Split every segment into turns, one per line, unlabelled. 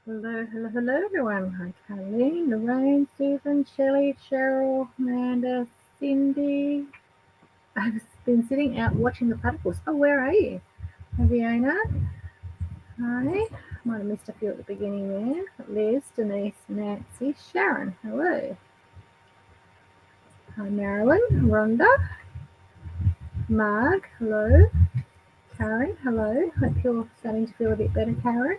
Hello, hello, hello, everyone. Hi, Colleen, Lorraine, Susan, Shelley, Cheryl, Amanda, Cindy. I've been sitting out watching the platypus. Oh, where are you? Viona. Hi. Might have missed a few at the beginning there. Liz, Denise, Nancy, Sharon. Hello. Hi, Marilyn, Rhonda, Marg. Hello. Karen. Hello. Hope you're starting to feel a bit better, Karen.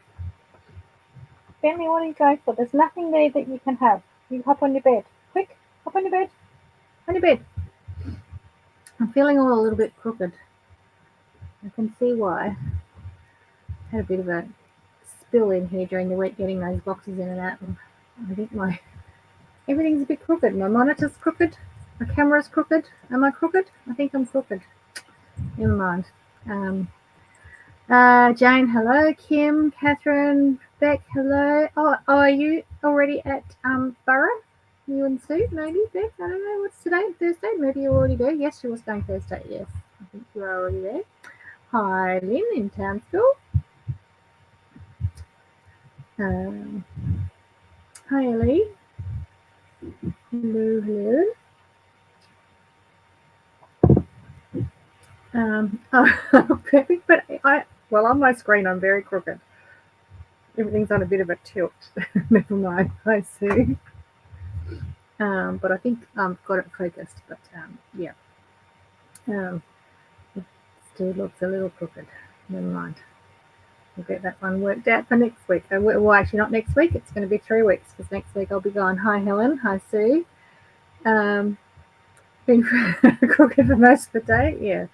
Bentley, what are you going for? There's nothing there that you can have. You hop on your bed. Quick, hop on your bed. On your bed. I'm feeling all a little bit crooked. I can see why. I had a bit of a spill in here during the week getting those boxes in and out. I think everything's a bit crooked. My monitor's crooked. My camera's crooked. Am I crooked? I think I'm crooked. Never mind. Jane, hello. Kim, Catherine, Beck, hello. Oh, are you already at Borough? You and Sue, maybe, Beck? I don't know. What's today? Thursday? Maybe you're already there. Yes, she was going Thursday. Yes, I think you are already there. Hi, Lynn in Townsville. Hi, Ellie. Hello, hello. Oh, perfect. But well, on my screen, I'm very crooked. Everything's on a bit of a tilt. Never mind. I see. But I think I've got it focused. But yeah, it still looks a little crooked. Never mind. We'll get that one worked out for next week. Well, actually, not next week. It's going to be 3 weeks because next week I'll be gone. Hi, Helen. Hi, Sue. Been crooked for most of the day. Yeah.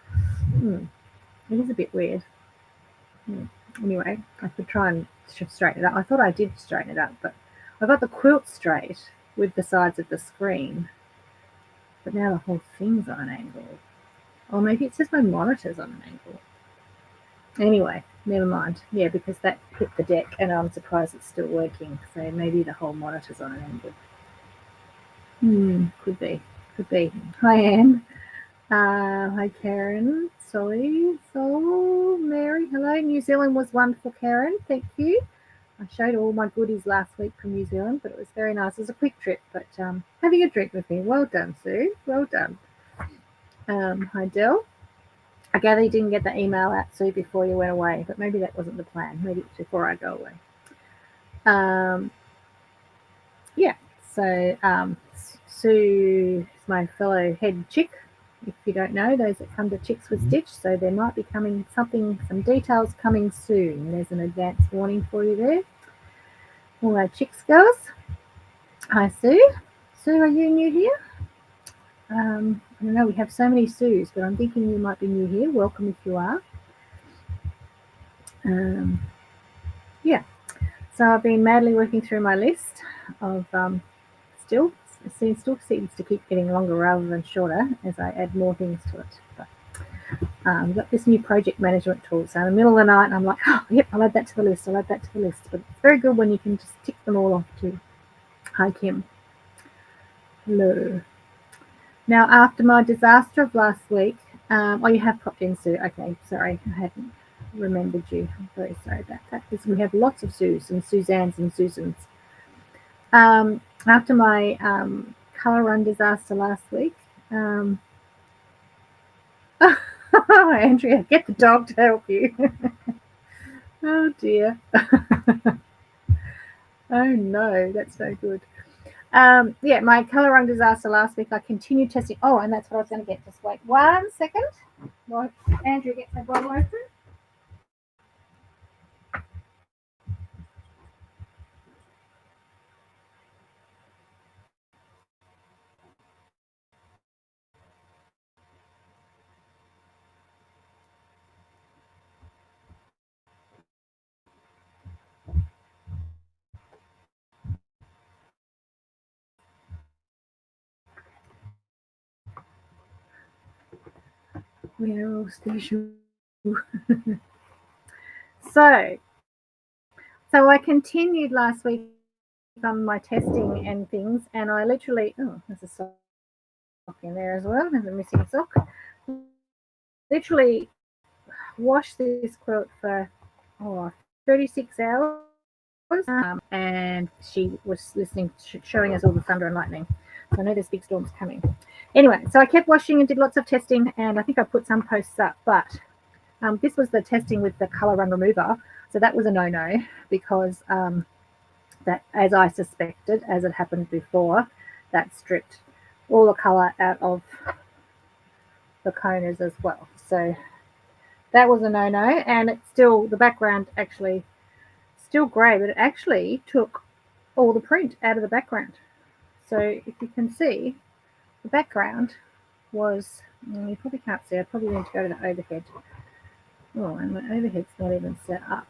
It is a bit weird. Anyway, I could try and straighten it up. I thought I did straighten it up, but I got the quilt straight with the sides of the screen. But now the whole thing's on an angle. Or maybe it's just my monitor's on an angle. Anyway, never mind. Yeah, because that hit the deck and I'm surprised it's still working. So maybe the whole monitor's on an angle. Could be. Could be. Hi, Anne. Hi, Karen. Sol, Mary. Hello. New Zealand was wonderful, Karen. Thank you. I showed all my goodies last week from New Zealand, but it was very nice. It was a quick trip, but having a drink with me. Well done, Sue. Well done. Hi, Del. I gather you didn't get the email out, Sue, before you went away, but maybe that wasn't the plan. Maybe it's before I go away. Yeah, so Sue is my fellow head chick. If you don't know, those that come to Chicks with Stitch, so there might be coming some details coming soon. There's an advance warning for you there. All our chicks girls. Hi, Sue. Sue, are you new here? I don't know, we have so many Sues, but I'm thinking you might be new here. Welcome if you are. Yeah, so I've been madly working through my list of still seems to keep getting longer rather than shorter as I add more things to it. But got this new project management tool. So in the middle of the night, I'm like, oh, yep, I'll add that to the list. I'll add that to the list. But it's very good when you can just tick them all off too. Hi, Kim. Hello. Now, after my disaster of last week, oh, you have popped in, Sue. Okay, sorry, I hadn't remembered you. I'm very sorry about that because we have lots of Sues and Suzannes and Susans. After my colour run disaster last week, Andrea, get the dog to help you. Oh dear. Oh no, that's no good. Yeah, my colour run disaster last week, I continued testing. Oh, and that's what I was going to get. Just wait 1 second while Andrea gets her bottle open. We're all still so I continued last week on my testing and things, and I literally there's a sock in there as well. There's a missing sock. Literally washed this quilt for 36 hours. and she was listening, showing us all the thunder and lightning. So I know there's big storms coming. Anyway, so I kept washing and did lots of testing, and I think I put some posts up, but this was the testing with the color run remover. So that was a no-no because that, as I suspected, as it happened before, that stripped all the color out of the coners as well. So that was a no-no, and it's still, the background actually still grey, but it actually took all the print out of the background. So if you can see, the background was, you probably can't see, I probably need to go to the overhead. Oh, and my overhead's not even set up.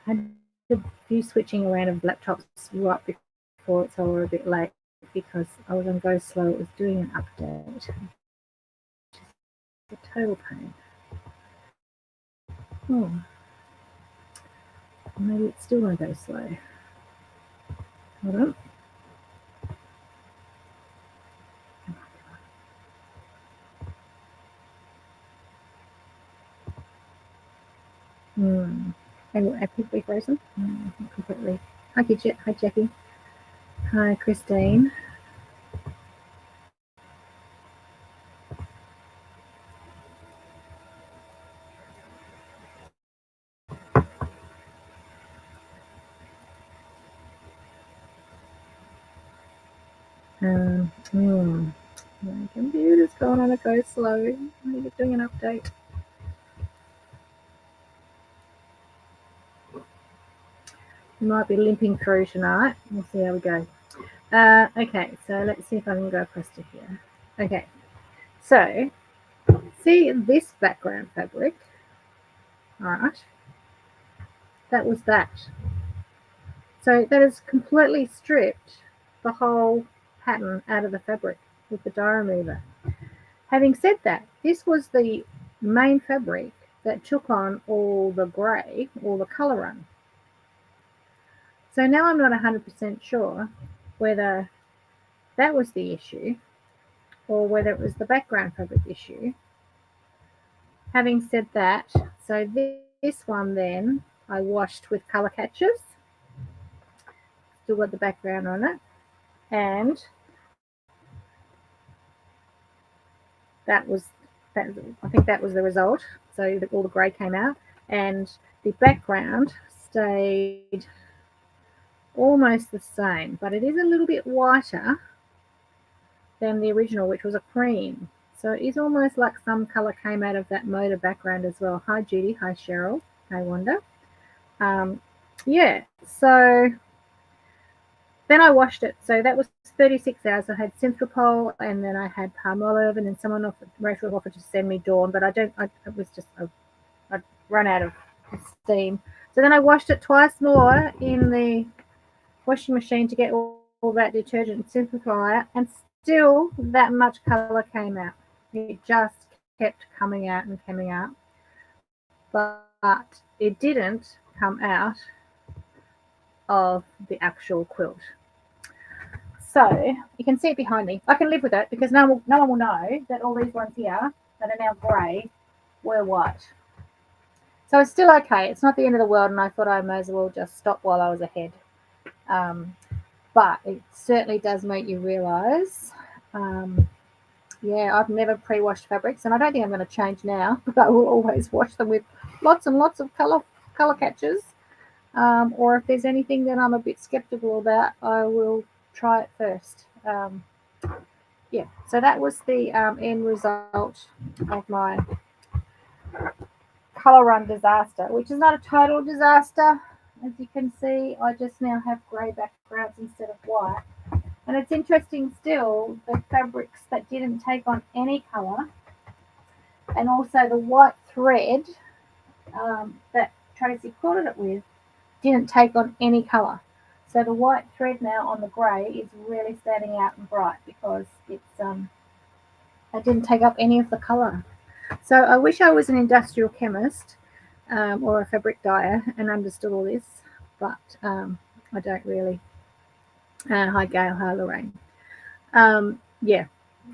I had a few switching around of laptops right before, so we were a bit late because I was on go slow. It was doing an update. It's a total pain. Oh, maybe it's still going to go slow. Hold on. Have people frozen? Not completely. Hi, Jackie. Hi, Christine. My computer's gone on a go slow. Maybe doing an update. We might be limping through tonight. We'll see how we go. Okay, so let's see if I can go across to here. Okay, so see this background fabric. All right, that was that. So that has completely stripped the whole pattern out of the fabric with the dye remover. Having said that, this was the main fabric that took on all the grey, all the colour run. So now I'm not 100% sure whether that was the issue or whether it was the background fabric issue. Having said that, so this one then I washed with colour catchers, still got the background on it, and that was, I think that was the result. So all the grey came out and the background stayed almost the same, but it is a little bit whiter than the original, which was a cream. So it is almost like some colour came out of that motor background as well. Hi Judy, hi Cheryl, hi Wanda. Yeah, so then I washed it. So that was 36 hours. I had Synthropol, and then I had palm olive, and then someone offered, Rachel offered to send me Dawn, but I'd run out of steam. So then I washed it twice more in the washing machine to get all that detergent and simplify it, and still that much colour came out. It just kept coming out and coming out, but it didn't come out of the actual quilt. So you can see it behind me. I can live with it because no one will know that all these ones here that are now grey were white. So it's still okay. It's not the end of the world, and I thought I may as well just stop while I was ahead. But it certainly does make you realise, yeah, I've never pre-washed fabrics, and I don't think I'm going to change now, but I will always wash them with lots and lots of colour catchers. Or if there's anything that I'm a bit skeptical about, I will try it first. Yeah, so that was the end result of my colour run disaster, which is not a total disaster. As you can see, I just now have grey backgrounds instead of white. And it's interesting still, the fabrics that didn't take on any colour, and also the white thread that Tracy quilted it with didn't take on any colour. So the white thread now on the grey is really standing out and bright because it didn't take up any of the colour. So I wish I was an industrial chemist or a fabric dyer and understood all this, but I don't really. Hi Gail, hi Lorraine. Yeah,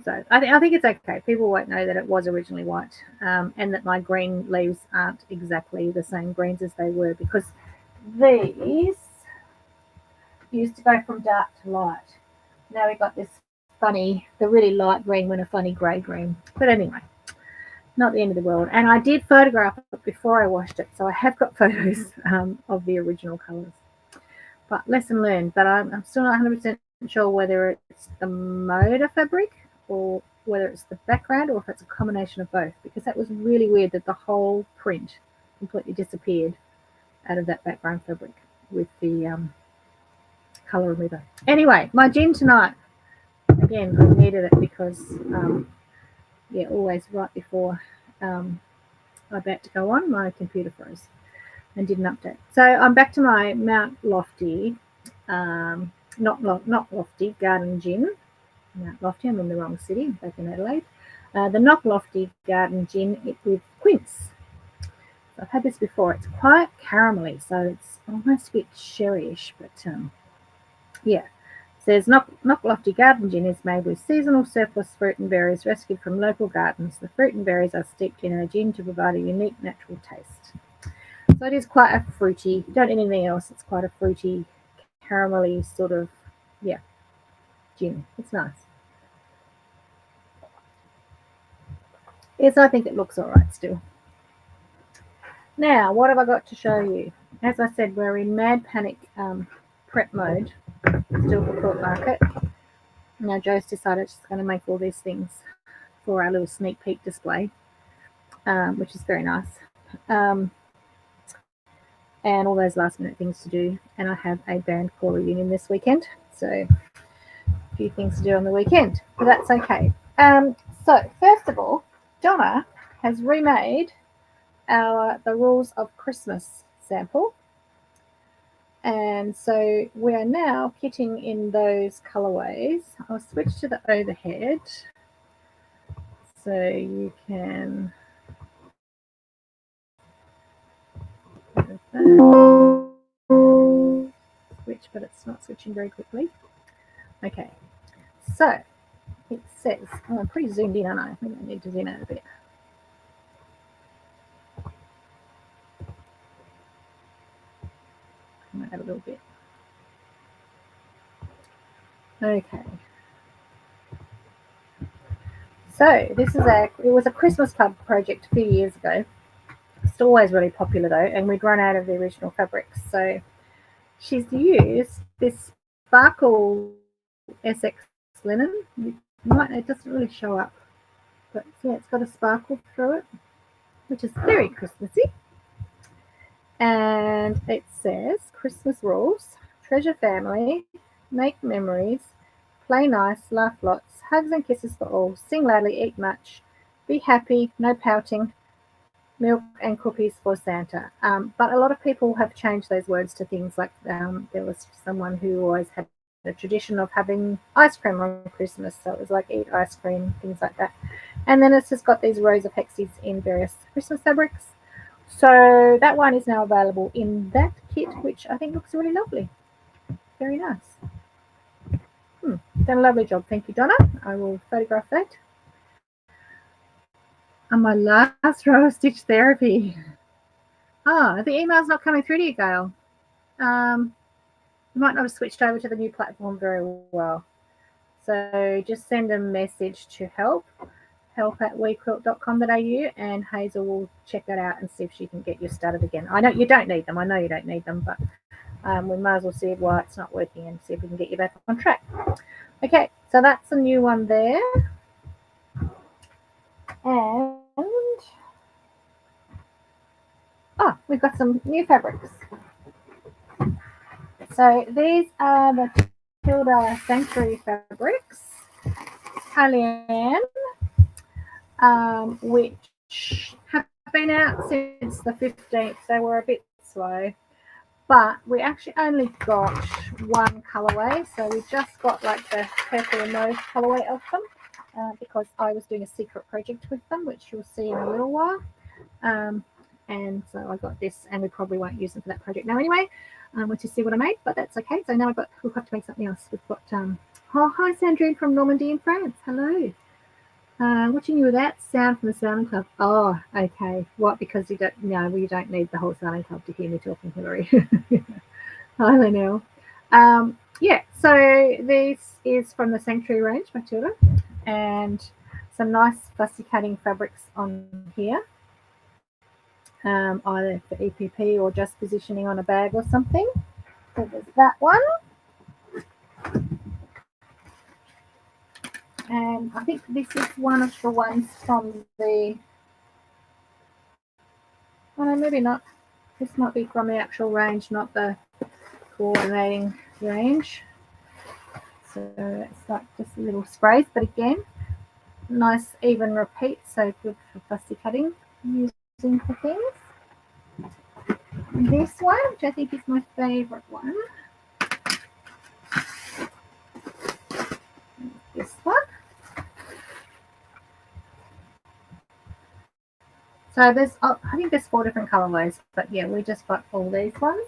So I think it's okay. People won't know that it was originally white, and that my green leaves aren't exactly the same greens as they were, because these used to go from dark to light. Now we've got this funny, the really light green and a funny grey green. But anyway, not the end of the world. And I did photograph it before I washed it, so I have got photos of the original colours. But lesson learned. But I'm still not 100% sure whether it's the mode of fabric or whether it's the background or if it's a combination of both, because that was really weird that the whole print completely disappeared out of that background fabric with the colour remover. Anyway, my gin tonight, again, I needed it because yeah, always right before I'm about to go on, my computer froze and didn't update. So I'm back to my Mount Lofty, not Lofty, Garden Gin. Mount Lofty, I'm in the wrong city, I'm back in Adelaide. The Knock Lofty Garden Gin with quince. So I've had this before. It's quite caramelly, so it's almost a bit sherryish, but yeah. It says Knock Lofty Garden Gin is made with seasonal surplus fruit and berries rescued from local gardens. The fruit and berries are steeped in a gin to provide a unique natural taste. So it is quite a fruity, don't need anything else, it's quite a fruity, caramelly sort of, yeah, gin. It's nice. Yes, I think it looks all right still. Now, what have I got to show you? As I said, we're in mad panic prep mode, still for quilt market. Now, Jo's decided she's going to make all these things for our little sneak peek display, which is very nice. And all those last minute things to do. And I have a band corps reunion this weekend, so a few things to do on the weekend, but that's okay. So first of all, Donna has remade the Rules of Christmas sample, and so we are now kitting in those colorways. I'll switch to the overhead so you can switch, but it's not switching very quickly. Okay, so it says, oh, I'm pretty zoomed in, aren't I? I think I need to zoom out a bit. Add a little bit. Okay. So this is it was a Christmas Club project a few years ago. It's always really popular though, and we'd run out of the original fabrics. So she's used this sparkle SX linen. It doesn't really show up, but yeah, it's got a sparkle through it, which is very Christmassy. And it says Christmas rules: treasure family, make memories, play nice, laugh lots, hugs and kisses for all, sing loudly, eat much, be happy, no pouting, milk and cookies for Santa. But a lot of people have changed those words to things like there was someone who always had the tradition of having ice cream on Christmas, so it was like eat ice cream, things like that. And then it's just got these rows of hexies in various Christmas fabrics. So that one is now available in that kit, which I think looks really lovely. Very nice. Done a lovely job. Thank you, Donna. I will photograph that. And my last row of stitch therapy. Oh, the email's not coming through to you, Gail. You might not have switched over to the new platform very well. So just send a message to help@wequilt.com.au, and Hazel will check that out and see if she can get you started again. I know you don't need them, but we might as well see why it's not working and see if we can get you back on track. Okay, so that's a new one there. And we've got some new fabrics. So these are the Tilda Sanctuary fabrics, Italian, which have been out since the 15th. They were a bit slow, but we actually only got one colorway. So we just got like the purple mauve colorway of them because I was doing a secret project with them, which you'll see in a little while. And so I got this, and we probably won't use them for that project now anyway, which is see what I made, but that's okay. So now we'll have to make something else. We've got, oh, hi Sandrine from Normandy in France. Hello. Watching you without sound from the Sounding Club. Oh, okay. What? Because you don't? No, well, you don't need the whole Sounding Club to hear me talking, Hillary. Hi, Linnell. Yeah. So this is from the Sanctuary range by Tilda, and some nice fussy cutting fabrics on here, either for EPP or just positioning on a bag or something. So there's that one. And I think this is one of the ones from the, oh no, maybe not. This might be from the actual range, not the coordinating range. So it's like just little sprays, but again, nice even repeat, so good for fussy cutting, using for things. And this one, which I think is my favourite one, this one. So there's, I think there's 4 different colourways, but yeah, we just got all these ones.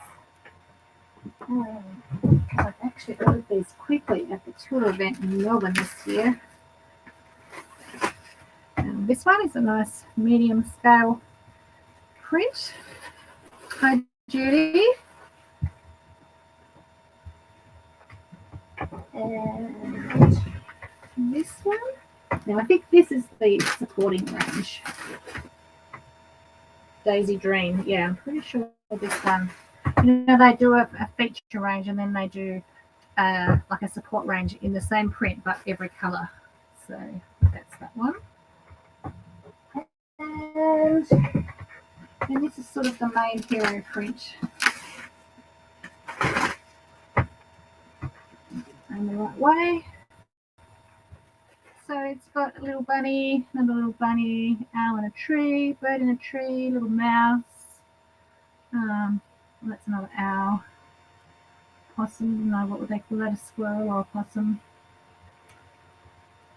I've actually ordered these quickly at the tour event in Melbourne this year. And this one is a nice medium scale print. Hi, Judy. And this one. Now, I think this is the supporting range. Daisy Dream. Yeah, I'm pretty sure this one. You know, they do a feature range and then they do like a support range in the same print but every colour. So that's that one. And this is sort of the main hero print. And the right way. So it's got a little bunny, another little bunny, owl in a tree, bird in a tree, little mouse. That's another owl. Possum, no, what would they call that? A squirrel or a possum?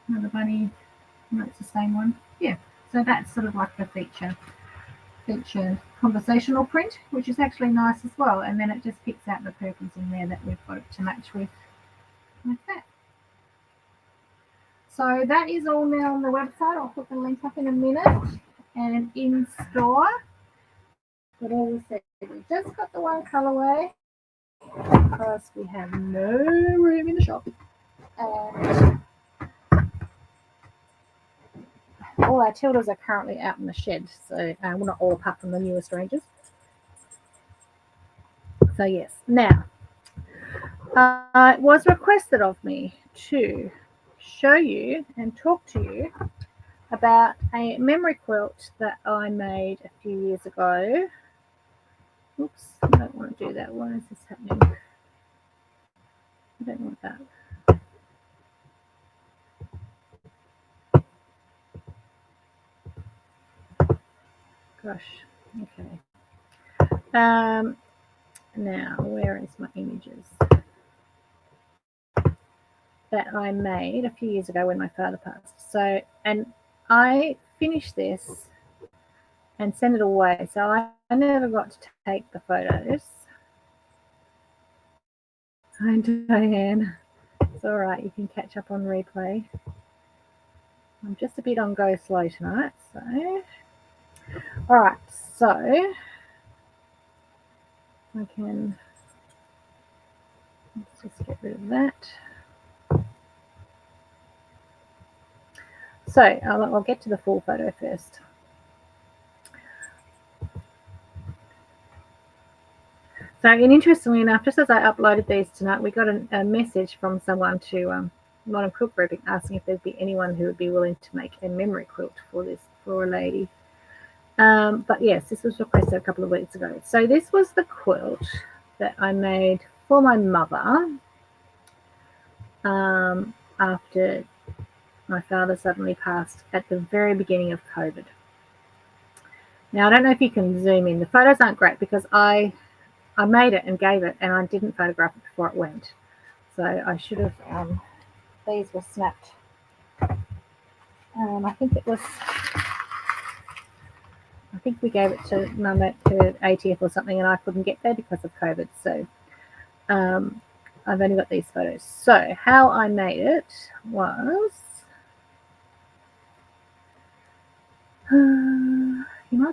Another bunny. No, it's the same one. Yeah. So that's sort of like the feature conversational print, which is actually nice as well. And then it just picks out the purples in there that we've got to match with, like that. So that is all now on the website. I'll put the link up in a minute. And in store, but as I said, we just got the one colourway because we have no room in the shop. And all our Tildas are currently out in the shed, so well, not all apart from the newest ranges. So yes, now it was requested of me to show you and talk to you about a memory quilt that I made a few years ago. Oops, I don't want to do that. Why is this happening? I don't want that. Gosh, okay. Now, where is my images? That I made a few years ago when my father passed. So, and I finished this and sent it away. So I never got to take the photos. Hi, Diane. It's all right. You can catch up on replay. I'm just a bit on go slow tonight. So, all right. So I can, let's just get rid of that. So I'll get to the full photo first. So, and interestingly enough, just as I uploaded these tonight, we got a message from someone to Modern Quilt Group asking if there'd be anyone who would be willing to make a memory quilt for a lady. But yes, this was requested a couple of weeks ago. So this was the quilt that I made for my mother after my father suddenly passed at the very beginning of COVID. Now, I don't know if you can zoom in. The photos aren't great because I made it and gave it, and I didn't photograph it before it went. So I should have, these were snapped. I think we gave it to Mum at her 80th or something, and I couldn't get there because of COVID. So I've only got these photos. So how I made it was,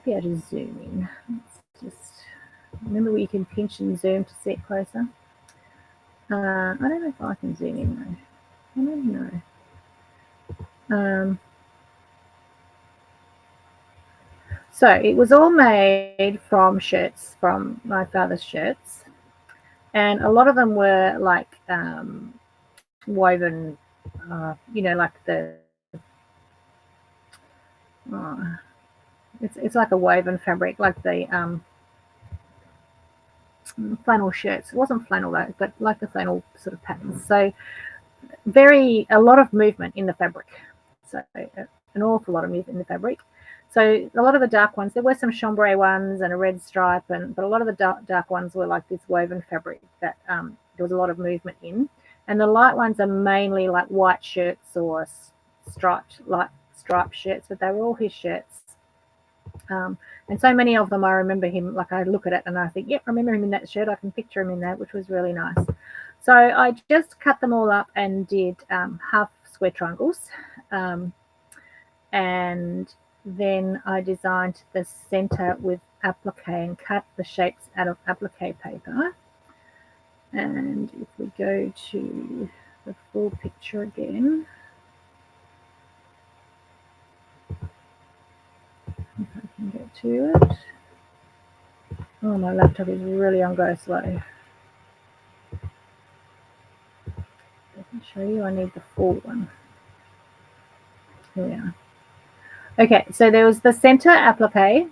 might be able to zoom in. Let's just remember where you can pinch and zoom to see it closer. I don't know if I can zoom in though. I don't know. So it was all made from shirts, from my father's shirts, and a lot of them were like woven, like the it's like a woven fabric, like the flannel shirts. It wasn't flannel though, but like the flannel sort of patterns. So a lot of movement in the fabric. So an awful lot of movement in the fabric. So a lot of the dark ones, there were some chambray ones and a red stripe, but a lot of the dark ones were like this woven fabric that there was a lot of movement in. And the light ones are mainly like white shirts or striped shirts, but they were all his shirts. And so many of them, I remember him, like I look at it and I think, yep, I remember him in that shirt. I can picture him in that, which was really nice. So I just cut them all up and did half square triangles. And then I designed the center with applique and cut the shapes out of applique paper. And if we go to the full picture again, if I can get to it. Oh, my laptop is really on go slow. I can show you, I need the full one. Here we are. Okay, so there was the center applique,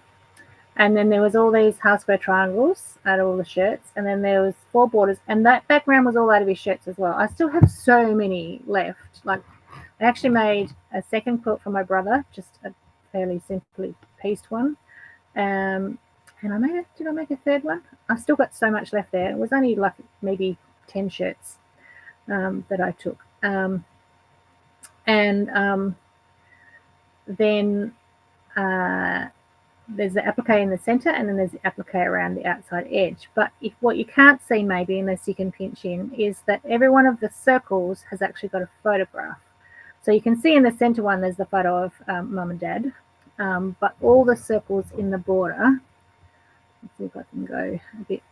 and then there was all these half square triangles out of all the shirts, and then there was 4 borders, and that background was all out of his shirts as well. I still have so many left. Like, I actually made a second quilt for my brother, just a fairly simply pieced one. And did I make a third one? I've still got so much left there. It was only like maybe 10 shirts that I took. Then there's the applique in the center, and then there's the applique around the outside edge. But what you can't see maybe, unless you can pinch in, is that every one of the circles has actually got a photograph. So you can see in the center one, there's the photo of mum and dad. But all the circles in the border, let's see if I can go a bit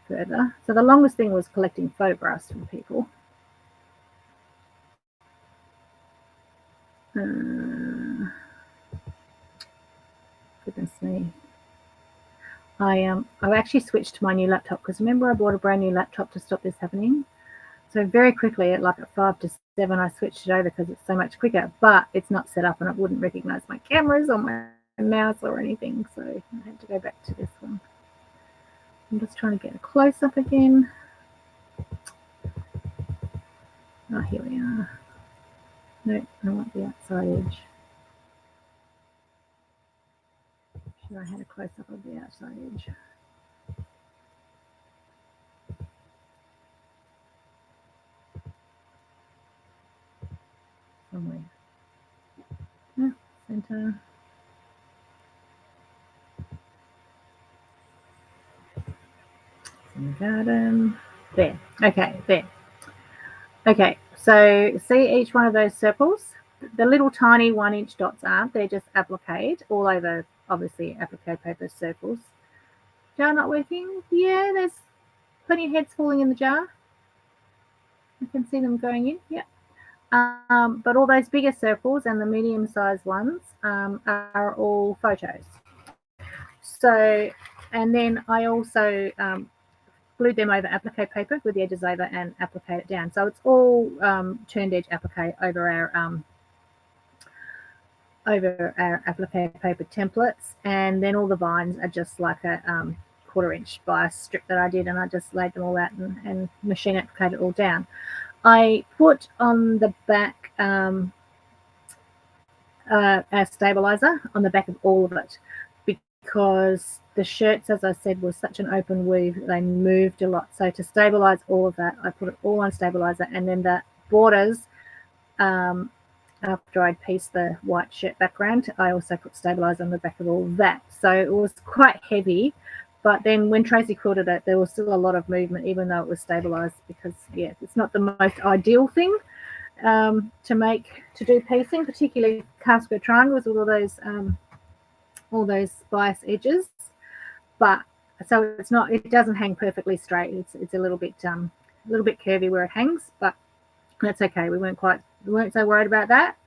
further. So the longest thing was collecting photographs from people. Goodness me. I actually switched to my new laptop because remember I bought a brand new laptop to stop this happening. So very quickly, at 5 to 7, I switched it over because it's so much quicker, but it's not set up and it wouldn't recognize my cameras or my mouse or anything. So I had to go back to this one. I'm just trying to get a close up again. Oh, here we are. No, I want the outside edge. Sure, I had a close up of the outside edge. Somewhere. Oh, center. In the garden. There. Okay, there. Okay, so see each one of those circles? The little tiny 1-inch dots aren't, they're just appliqued all over, obviously, applique paper circles. Jar not working? Yeah, there's plenty of heads falling in the jar. You can see them going in, yeah. But all those bigger circles and the medium-sized ones are all photos. So, and then I also glued them over applique paper with the edges over and appliqued it down. So it's all turned edge applique over our applique paper templates, and then all the vines are just like a 1/4-inch bias strip that I did, and I just laid them all out and machine appliqued it all down. I put on the back a stabilizer on the back of all of it, because the shirts, as I said, was such an open weave, they moved a lot. So to stabilize all of that, I put it all on stabilizer, and then the borders, after I'd pieced the white shirt background, I also put stabilizer on the back of all that. So it was quite heavy, but then when Tracy quilted it, there was still a lot of movement, even though it was stabilized, because yeah, it's not the most ideal thing to do piecing, particularly half square triangles with all those all those spice edges, but so it doesn't hang perfectly straight. It's a little bit curvy where it hangs, but that's okay. We weren't so worried about that.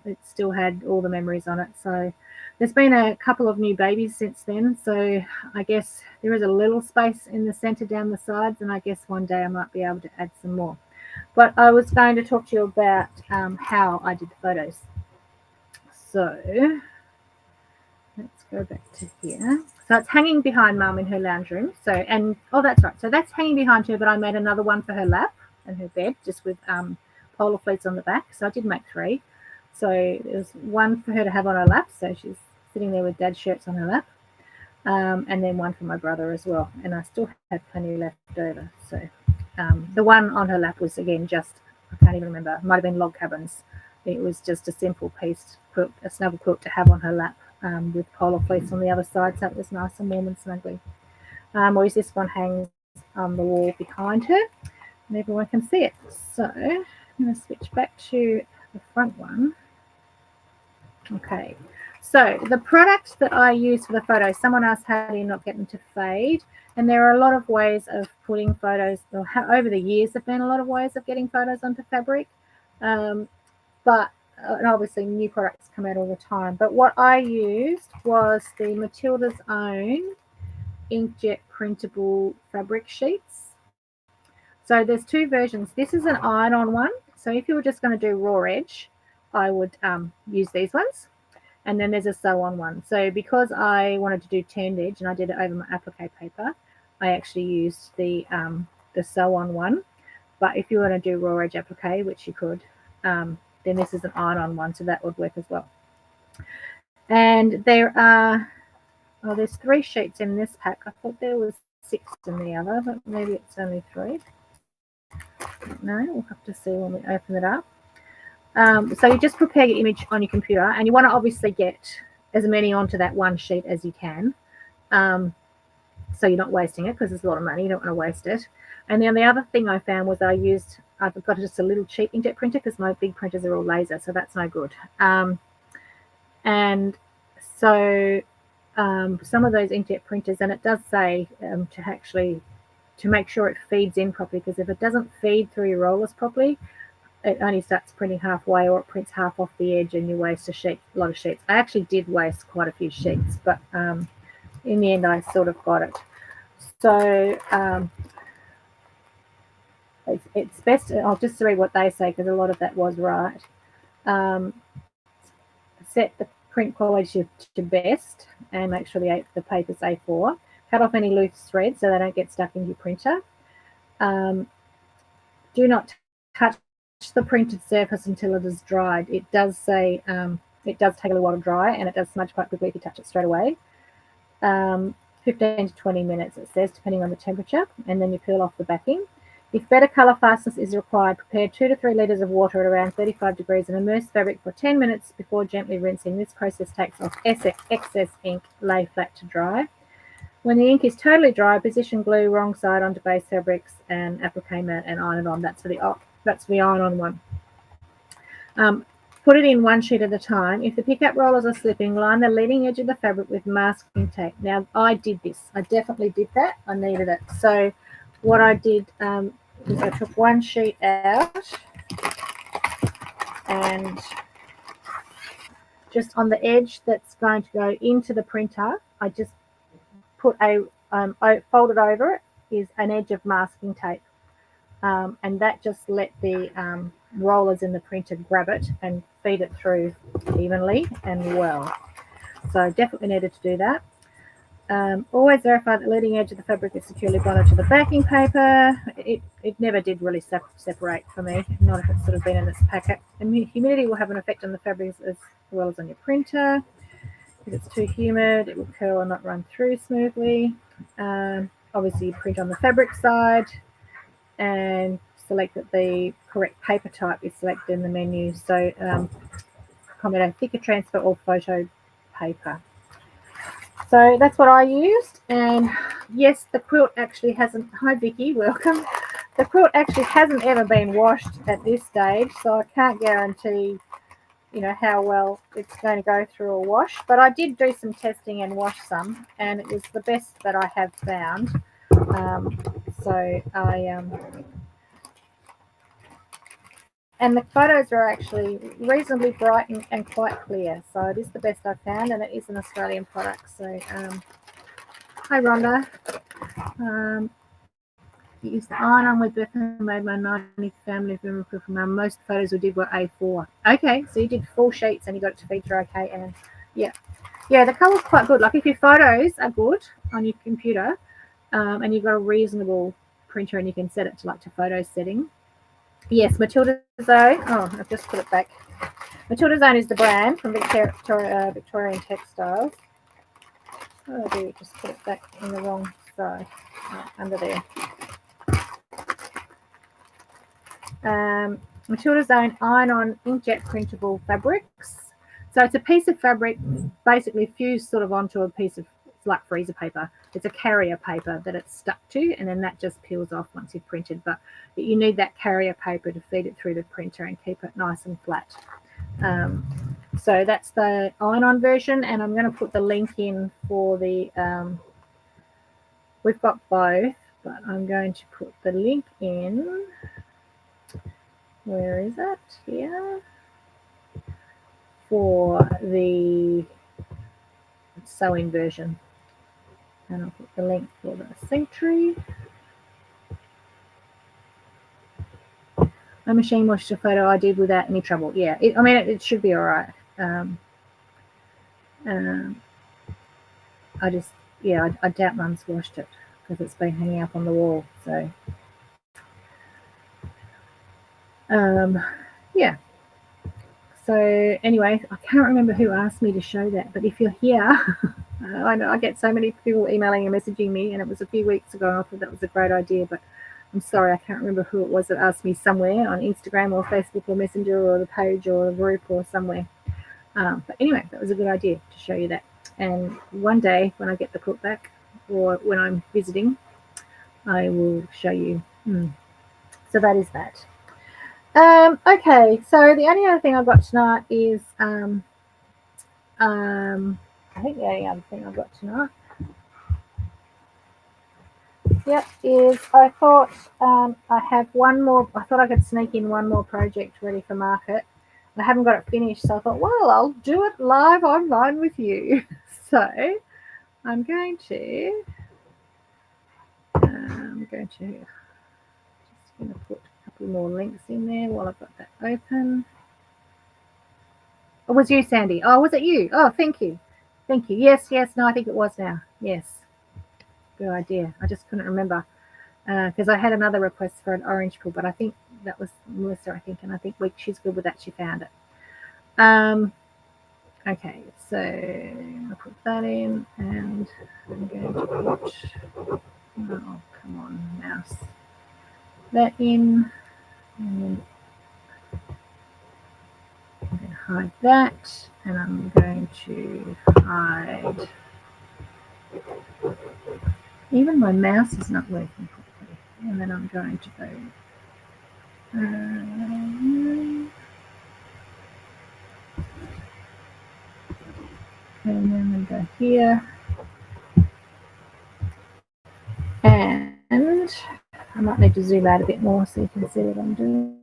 It still had all the memories on it. So there's been a couple of new babies since then. So I guess there is a little space in the center down the sides, and I guess one day I might be able to add some more. But I was going to talk to you about how I did the photos. So let's go back to here. So it's hanging behind Mum in her lounge room. So, oh, that's right. So that's hanging behind her, but I made another one for her lap and her bed, just with polar fleece on the back. So I did make 3. So there's one for her to have on her lap. So she's sitting there with Dad's shirts on her lap. And then one for my brother as well. And I still had plenty left over. So the one on her lap was, again, just, I can't even remember, it might have been log cabins. It was just a simple piece quilt, a snuggle quilt to have on her lap, with polar fleece on the other side, so it was nice and warm and snuggly. Whereas this one hangs on the wall behind her, and everyone can see it. So I'm going to switch back to the front one. Okay, so the product that I use for the photos, someone asked how do you not get them to fade, and there are a lot of ways of putting photos, over the years there have been a lot of ways of getting photos onto fabric, but and obviously new products come out all the time. But what I used was the Matilda's Own inkjet printable fabric sheets. So there's 2 versions. This is an iron-on one. So if you were just going to do raw edge, I would use these ones. And then there's a sew-on one. So because I wanted to do turned edge and I did it over my applique paper, I actually used the sew-on one. But if you want to do raw edge applique, which you could, then this is an iron-on one, so that would work as well. And there are, there's 3 sheets in this pack. I thought there was 6 in the other, but maybe it's only 3. No, we'll have to see when we open it up. So you just prepare your image on your computer, and you want to obviously get as many onto that one sheet as you can, so you're not wasting it, because it's a lot of money. You don't want to waste it. And then the other thing I found was I've got just a little cheap inkjet printer, because my big printers are all laser, so that's no good. And so some of those inkjet printers, and it does say to make sure it feeds in properly, because if it doesn't feed through your rollers properly, it only starts printing halfway, or it prints half off the edge, and you waste a lot of sheets. I actually did waste quite a few sheets, but in the end I sort of got it. So it's best, I'll just read what they say, because a lot of that was right. Set the print quality to best, and make sure the paper's A4. Cut off any loose threads so they don't get stuck in your printer. Do not touch the printed surface until it is dried. It does say it does take a little while to dry, and it does smudge quite quickly if you touch it straight away. 15 to 20 minutes, it says, depending on the temperature, and then you peel off the backing. If better colour fastness is required, prepare 2 to 3 litres of water at around 35 degrees and immerse fabric for 10 minutes before gently rinsing. This process takes off excess ink. Lay flat to dry. When the ink is totally dry, position glue wrong side onto base fabrics and applique mat and iron it on. That's for the iron-on one. Put it in one sheet at a time. If the pickup rollers are slipping, line the leading edge of the fabric with masking tape. Now, I did this. I definitely did that. I needed it. So what I did is I took one sheet out, and just on the edge that's going to go into the printer, I just put folded over it is an edge of masking tape, and that just let the rollers in the printer grab it and feed it through evenly and well. So definitely needed to do that. Always verify that the leading edge of the fabric is securely bonded to the backing paper. It never did really separate for me, not if it's sort of been in this packet. Humidity will have an effect on the fabrics as well as on your printer. If it's too humid, it will curl or not run through smoothly. Obviously, you print on the fabric side and select that the correct paper type is selected in the menu. So accommodate thicker transfer or photo paper. So that's what I used. And yes, the quilt actually hasn't, hi Vicky, welcome. The quilt actually hasn't ever been washed at this stage, so I can't guarantee you know, how well it's going to go through a wash. But I did do some testing and wash some, and it was the best that I have found. So and the photos are actually reasonably bright and quite clear. So it is the best I've found, and it is an Australian product. So hi Rhonda. Used the iron-on with Beth and made my 90th family member from mum. Most photos we did were A4. Okay, so you did 4 sheets and you got it to feature okay. And yeah, the colour's quite good. Like if your photos are good on your computer, and you've got a reasonable printer and you can set it to like to photo setting. Yes, Matilda Zone. Oh, I've just put it back. Matilda Zone is the brand from Victorian Textiles. What did I do? Just put it back in the wrong side, under there. Matilda Zone iron-on inkjet printable fabrics. So it's a piece of fabric basically fused sort of onto a piece of, it's like freezer paper. It's a carrier paper that it's stuck to, and then that just peels off once you've printed. But you need that carrier paper to feed it through the printer and keep it nice and flat. So that's the iron-on version, and I'm going to put the link in for the, we've got both, but I'm going to put the link in. Where is it? Here. For the sewing version. And I'll put the link for the Sanctuary. My machine washed a photo I did without any trouble. Yeah, it should be all right. I just, I doubt Mum's washed it because it's been hanging up on the wall. So, yeah. So anyway, I can't remember who asked me to show that, but if you're here, I know I get so many people emailing and messaging me, and it was a few weeks ago, and I thought that was a great idea, but I'm sorry, I can't remember who it was that asked me somewhere on Instagram or Facebook or Messenger or the page or the group or somewhere. But anyway, that was a good idea to show you that. And one day when I get the quilt back or when I'm visiting, I will show you. So that is that. Okay, so the only other thing I've got tonight is, I think the only other thing I've got tonight, is I thought I have one more, I thought I could sneak in one more project ready for market. I haven't got it finished, so I thought, well, I'll do it live online with you. So I'm going to put a couple more links in there while I've got that open. It was you, Sandy. Oh, was it you? Oh, thank you. Thank you. Yes. No, I think it was now. Yes. Good idea. I just couldn't remember because I had another request for an orange quilt, but I think that was Melissa, I think, and I think she's good with that. She found it. Okay, so I'll put that in, and I'm going to put, oh, come on, mouse, that in, and I'm going to hide that, and I'm going to hide, even my mouse is not working properly, and then I'm going to go, and then we go here, and I might need to zoom out a bit more so you can see what I'm doing.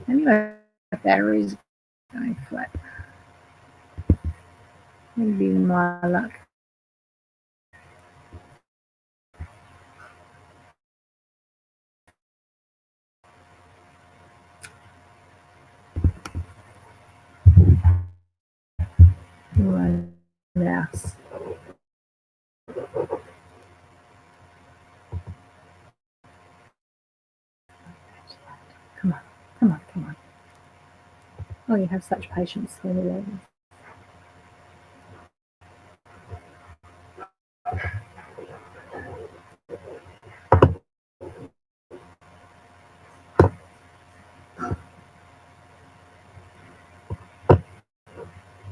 Anyway, the battery's going flat. Maybe my luck. My mouse. Come on. Oh, you have such patience when you're learning.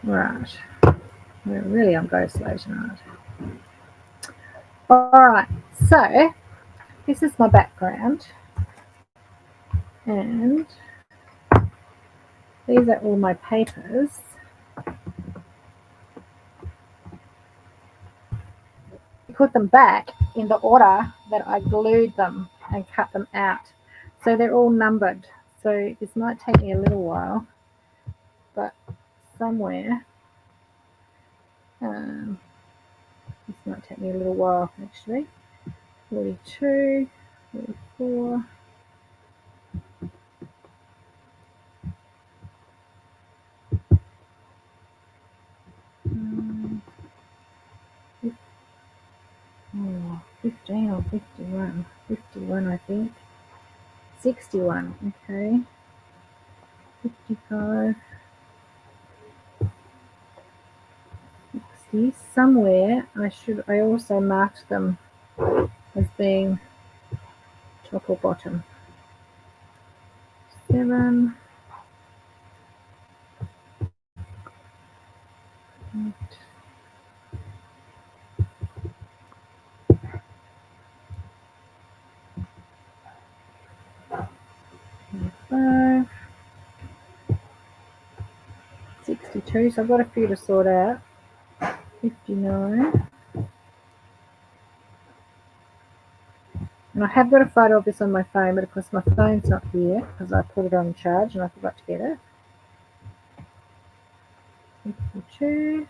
Right. We're really on go slow tonight. Alright, so this is my background. And These are all my papers. Put them back in the order that I glued them and cut them out. So they're all numbered. So this might take me a little while, but somewhere, this might take me a little while actually. 42, 44, 15 or 51. 51, I think. 61, okay. 55, 60. Somewhere I also marked them as being top or bottom. 7, 8, 5, 62. So I've got a few to sort out. 59. And I have got a photo of this on my phone, but of course my phone's not here because I put it on charge and I forgot to get it. 52,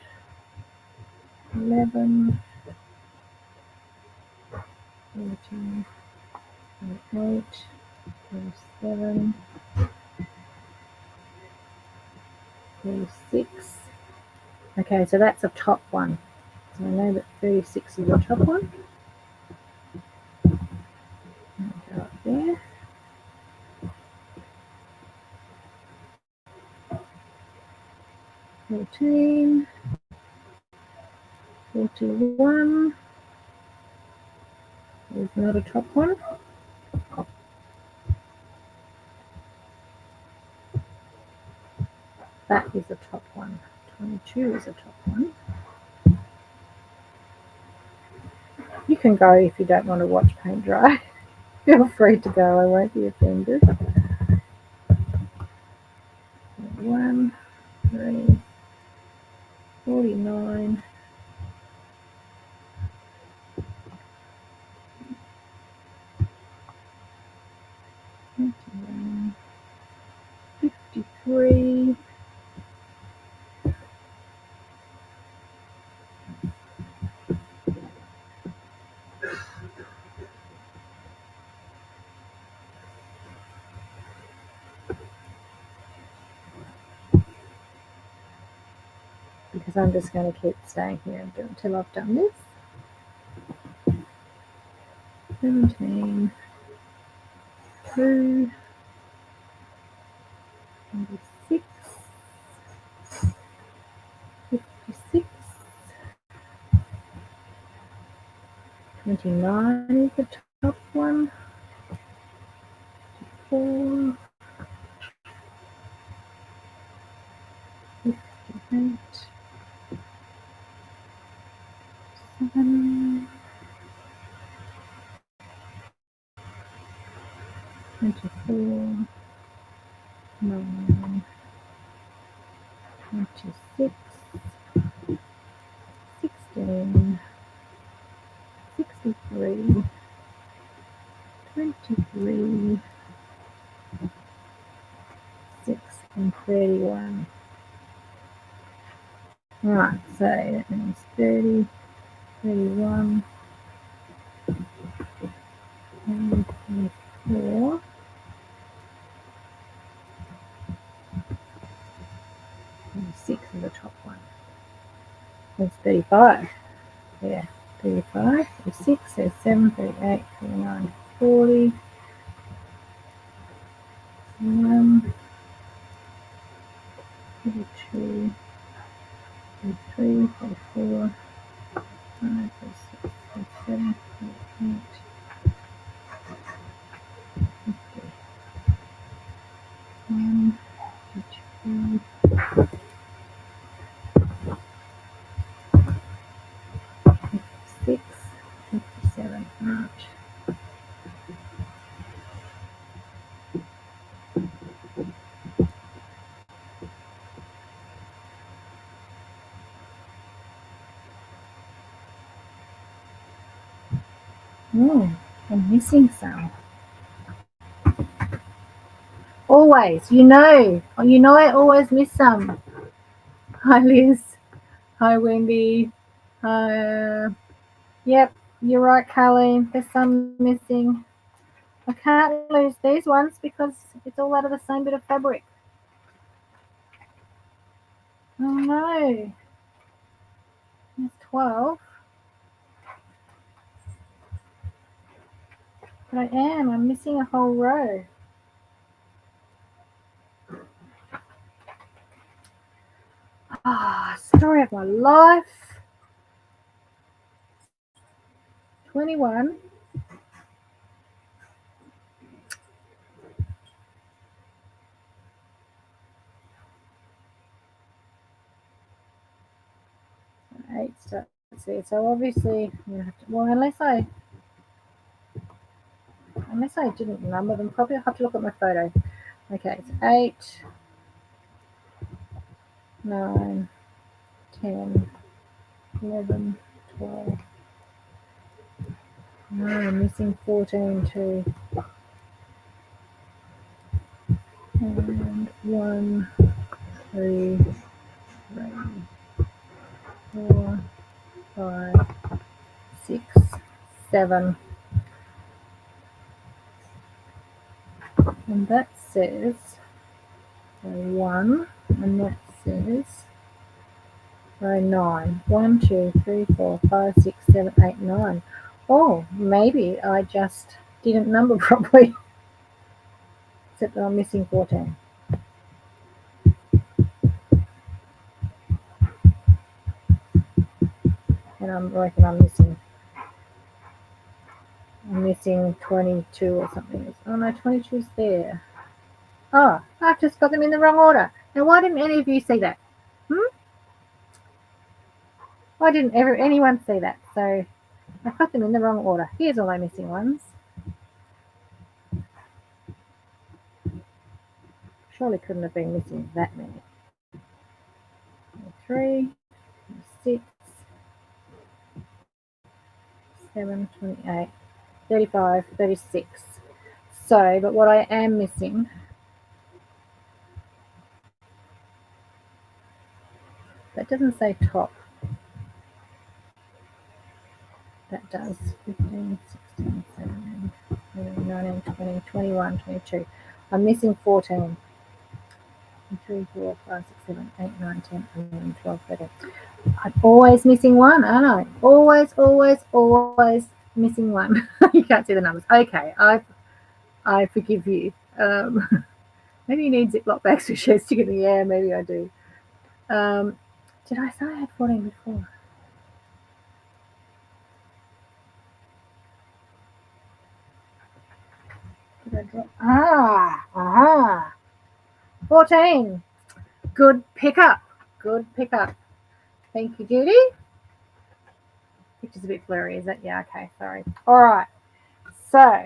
11, 14, 28, 37, 36. Okay, so that's a top one. So I know that 36 is the top one. Go up there. 14, 41 is not a top one. That is a top one. 22 is a top one. You can go if you don't want to watch paint dry. Feel free to go, I won't be offended. 1, 3, 49, 21, 53, 'cause I'm just going to keep staying here until I've done this. 17, 2, 26, 56, 29 is the top one, 54, 58, 7, 24, 9, 26, 16, 63, 23, 6, and 31. Right, so that means 30, 31, 24, 26 is the top one. That's 35. Yeah, 35, 36, 37, 38, 39, 40, 41, 42, 43, 44, 45, 46, 47, 48, 50, 51, 52, 56, 57. Right. I'm missing some. Always, you know I always miss some. Hi Liz. Hi Wendy. Yep, you're right, Colleen. There's some missing. I can't lose these ones because it's all out of the same bit of fabric. Oh no. There's 12. But I'm missing a whole row. Story of my life. 21.8 starts there. So obviously, well, unless I didn't number them properly, I'll have to look at my photo. Okay, it's 8, 9, 10, 11, 12. No, I'm missing 14 too. And 1, 2, 3, 4, 5, 6, 7. And that says 1, and that says 9. 1, 2, 3, 4, 5, 6, 7, 8, 9. Oh, maybe I just didn't number properly. Except that I'm missing 14. And I reckon I'm missing 22 or something. Oh no, 22's there. Oh, I've just got them in the wrong order. Now, why didn't any of you see that? Why didn't anyone see that? So I've got them in the wrong order. Here's all my missing ones. Surely couldn't have been missing that many. 3, 6, 7, 28, 35, 36. So, but what I am missing, that doesn't say top. That does 15, 16, 17, 18, 19, 20, 21, 22. I'm missing 14. 3, 4, 5, 6, 7, 8, 9, 10, 11, 12, 13. I'm always missing one, aren't I? Always missing one. You can't see the numbers. Okay, I forgive you. Maybe you need Ziploc bags for shares together. Yeah, maybe I do. Did I say I had 14 before? Did I drop? 14. Good pickup. Thank you, Judy. Picture's a bit blurry, is it? Yeah, okay, sorry. All right. So,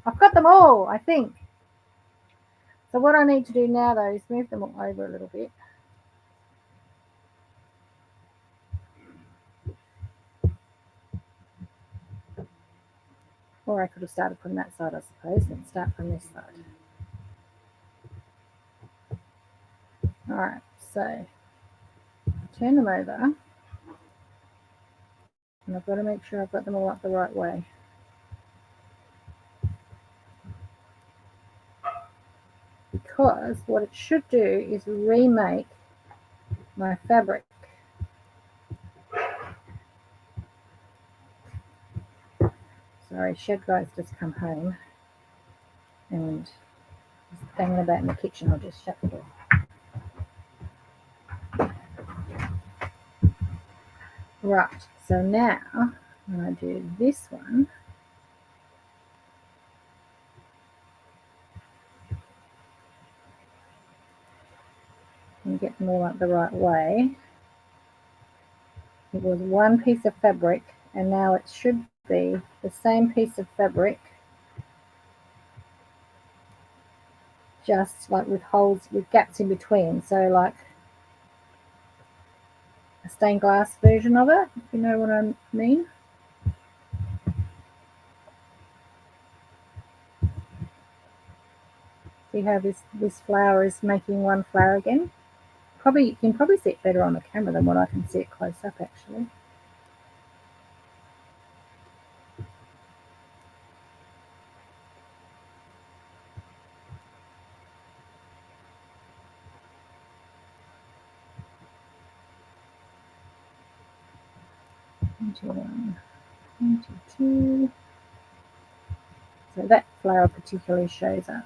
I've got them all, I think. So what I need to do now, though, is move them all over a little bit. Or I could have started from that side, I suppose, and start from this side. All right, so turn them over. And I've got to make sure I've got them all up the right way. Because what it should do is remake my fabric. Sorry, Shed Guy's just come home and he's banging about in the kitchen. I'll just shut the door. Right, so now when I do this one, and get them all up the right way. It was one piece of fabric, and now it should be the same piece of fabric, just like with holes, with gaps in between. So like a stained glass version of it, if you know what I mean. See how this flower is making one flower again? You can probably see it better on the camera than what I can see it close up actually. One, 22. So that flower particularly shows up.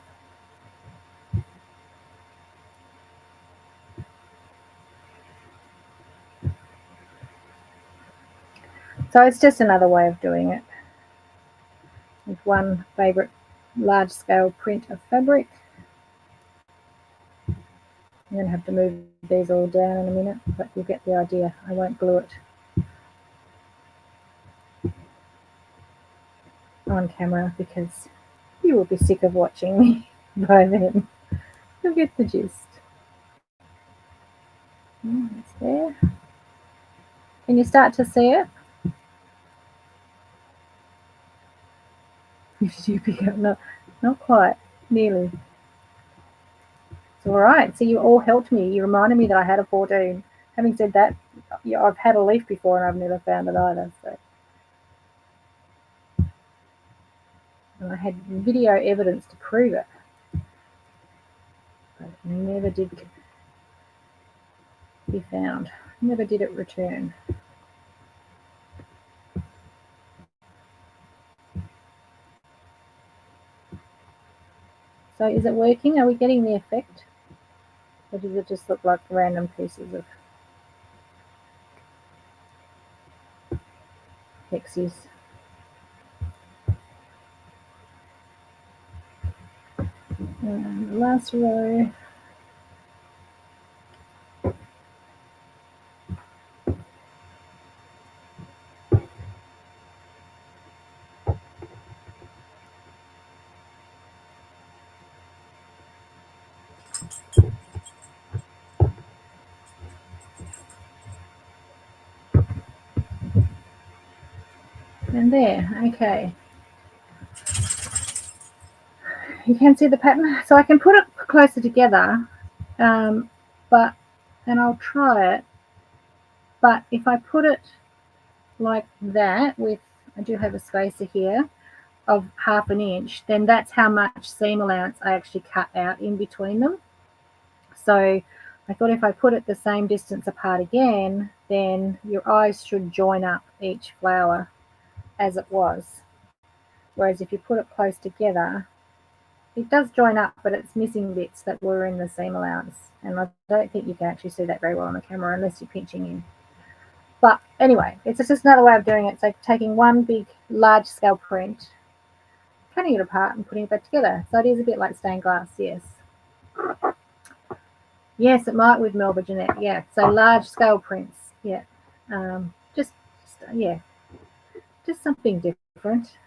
So it's just another way of doing it with one favourite large scale print of fabric. I'm going to have to move these all down in a minute, but you'll get the idea. I won't glue it on camera because you will be sick of watching me by then. You'll get the gist. It's there. Can you start to see it? Did you pick up? No, not quite. Nearly. It's all right. So you all helped me. You reminded me that I had a 14. Having said that, yeah, I've had a leaf before and I've never found it either. So. And I had video evidence to prove it. But it never did be found. Never did it return. So is it working? Are we getting the effect? Or does it just look like random pieces of hexies? And the last row. And there, okay. You can see the pattern. So I can put it closer together, and I'll try it. But if I put it like that I do have a spacer here of 1/2 inch, then that's how much seam allowance I actually cut out in between them. So I thought if I put it the same distance apart again, then your eyes should join up each flower as it was. Whereas if you put it close together, it does join up, but it's missing bits that were in the seam allowance. And I don't think you can actually see that very well on the camera unless you're pinching in. But anyway, it's just another way of doing it. So taking one big large scale print, cutting it apart and putting it back together. So it is a bit like stained glass, yes. Yes, it might with Melba Jeanette, yeah. So large scale prints, yeah. Just something different.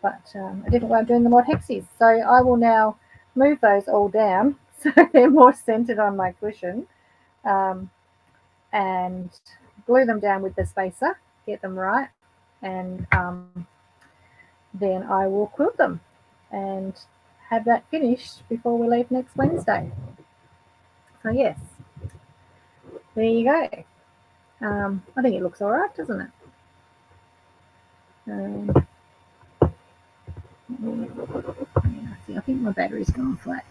But a different way of doing the mod hexies. So I will now move those all down so they're more centered on my cushion, and glue them down with the spacer, get them right, and then I will quilt them and have that finished before we leave next Wednesday. So yes, there you go. I think it looks all right, doesn't it? See, I think my battery's gone flat.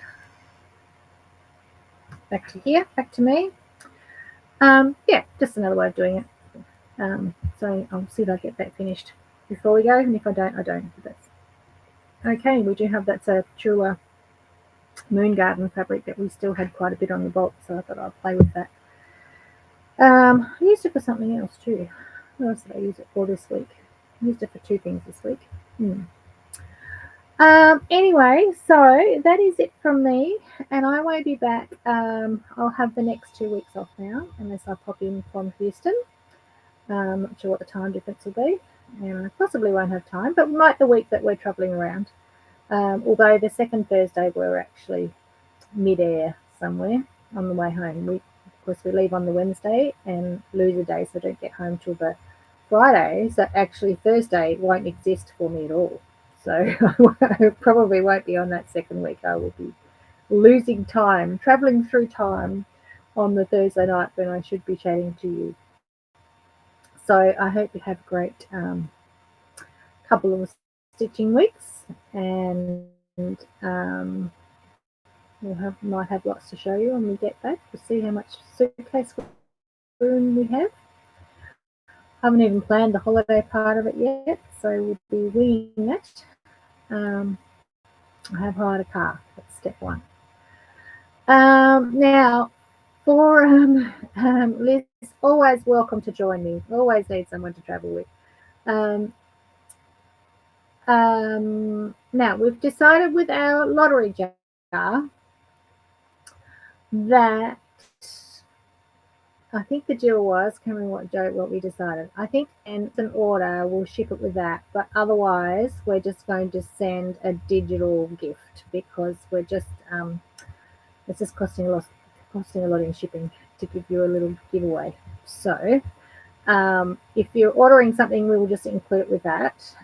Back to here, back to me. Yeah, just another way of doing it. So I'll see if I get that finished before we go, and if I don't, I don't. That's okay. We do have that's a Chula Moon Garden fabric that we still had quite a bit on the bolt, so I thought I'd play with that. I used it for something else too. What else did I use it for this week? I used it for 2 things this week. Anyway, so that is it from me, and I won't be back. I'll have the next 2 weeks off now, unless I pop in from Houston. Not sure what the time difference will be, and I possibly won't have time, but might the week that we're travelling around. Although the second Thursday we're actually mid-air somewhere on the way home. Of course, we leave on the Wednesday and lose a day, so don't get home till the Friday. So actually Thursday won't exist for me at all. So I probably won't be on that second week. I will be losing time, traveling through time on the Thursday night when I should be chatting to you. So I hope you have a great couple of stitching weeks, and might have lots to show you when we get back. We'll see how much suitcase room we have. Haven't even planned the holiday part of it yet, so we'll be winging that. I have hired a car. That's step one. Now, for Liz, always welcome to join me. Always need someone to travel with. Now, we've decided with our lottery jar that I think the deal was, can't remember what we decided. I think it's an order, we'll ship it with that, but otherwise we're just going to send a digital gift because we're just it's just costing a lot in shipping to give you a little giveaway. So if you're ordering something, we will just include it with that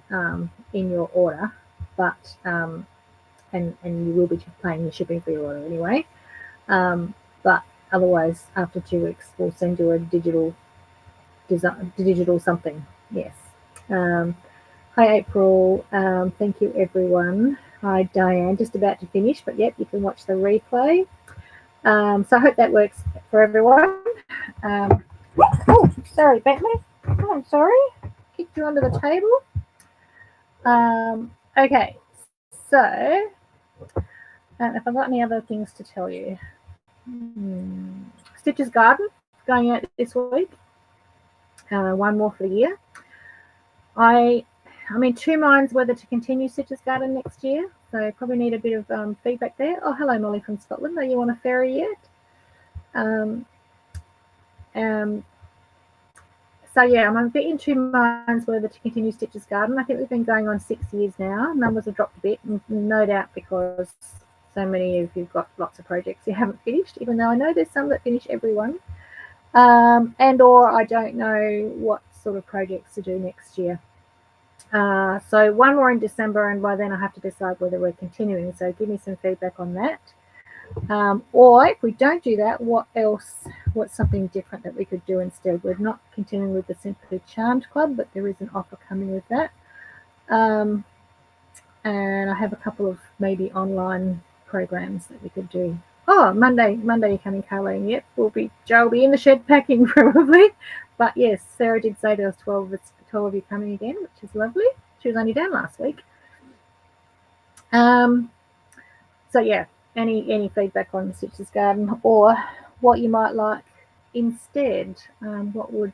in your order, but and you will be paying the shipping for your order anyway. But otherwise, after 2 weeks, we'll send you a digital something. Yes. Hi, April. Thank you, everyone. Hi, Diane. Just about to finish, but yep, you can watch the replay. So I hope that works for everyone. Oh, sorry, Bentley. Oh, I'm sorry. Kicked you under the table. Okay, so if I've got any other things to tell you. Stitch's Garden going out this week. One more for the year. I'm in 2 minds whether to continue Stitch's Garden next year, so probably need a bit of feedback there. Oh, hello, Molly from Scotland. Are you on a ferry yet? So yeah, I'm a bit in 2 minds whether to continue Stitch's Garden. I think we've been going on 6 years now. Numbers have dropped a bit, no doubt because so many of you've got lots of projects you haven't finished, even though I know there's some that finish every one. And or I don't know what sort of projects to do next year. So one more in December, and by then I have to decide whether we're continuing. So give me some feedback on that. Or if we don't do that, what's something different that we could do instead? We're not continuing with the Simply Charmed Club, but there is an offer coming with that. And I have a couple of maybe online programs that we could do. Oh, Monday you're coming, Carleen. Yep, Joe will be in the shed packing probably. But yes, Sarah did say there was 12 of you coming again, which is lovely. She was only down last week. So yeah, any feedback on Stitch's Garden or what you might like instead? What would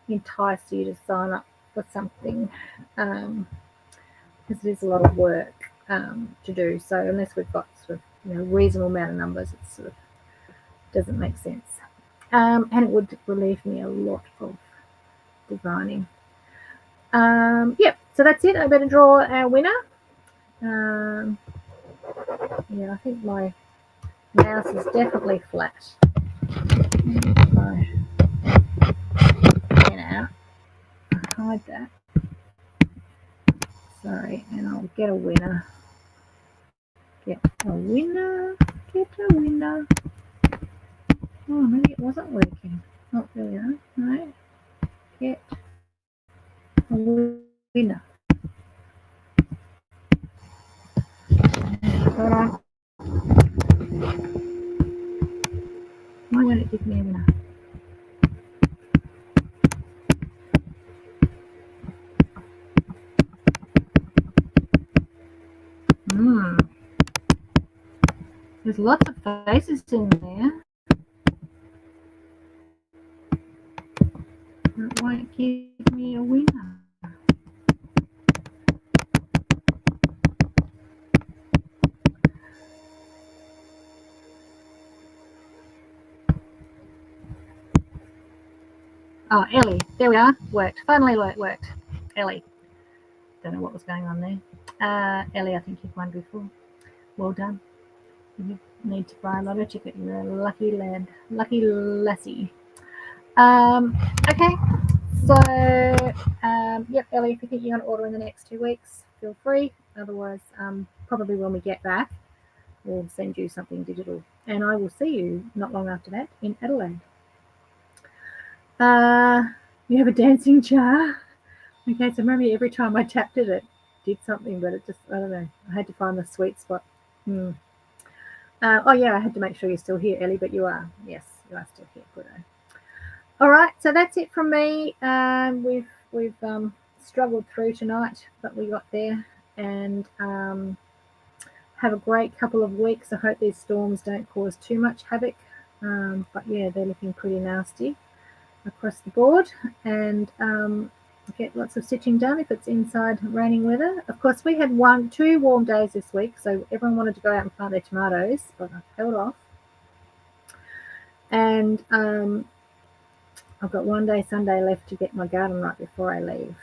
entice you to sign up for something? Because it is a lot of work to do. So unless we've got sort of reasonable amount of numbers, it sort of doesn't make sense. And it would relieve me a lot of designing. Yep, so that's it. I better draw our winner. Yeah, I think my mouse is definitely flat. Hide that. Sorry, and I'll get a winner. Get a winner. Oh, maybe it wasn't working. Oh, there we are. Right. Get a winner. Hold on. Why won't it give me a winner? There's lots of faces in there. It won't give me a winner. Oh, Ellie. There we are. Worked. Finally worked. Ellie. Don't know what was going on there. Ellie, I think you've won before. Well done. You need to buy a lotto ticket. You're a lucky lad. Lucky lassie. Okay. So, yep, Ellie, if you think you're going to order in the next 2 weeks, feel free. Otherwise, probably when we get back, we'll send you something digital. And I will see you not long after that in Adelaide. You have a dancing jar? Okay, so maybe every time I tapped it, it did something, but it just, I don't know. I had to find the sweet spot. Oh, yeah, I had to make sure you're still here, Ellie, but you are. Yes, you are still here. Good. All right, so that's it from me. We've struggled through tonight, but we got there. And have a great couple of weeks. I hope these storms don't cause too much havoc. But yeah, they're looking pretty nasty across the board. And get lots of stitching done if it's inside raining weather. Of course, we had 2 warm days this week, so everyone wanted to go out and plant their tomatoes, but I've held off. And I've got one day Sunday left to get my garden right before I leave.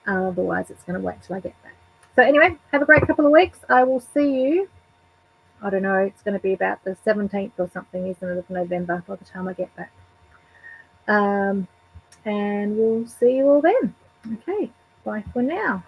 Otherwise, it's going to wait till I get back. So anyway, have a great couple of weeks. I will see you. I don't know. It's going to be about the 17th or something, isn't it, of November by the time I get back. And we'll see you all then. Okay, bye for now.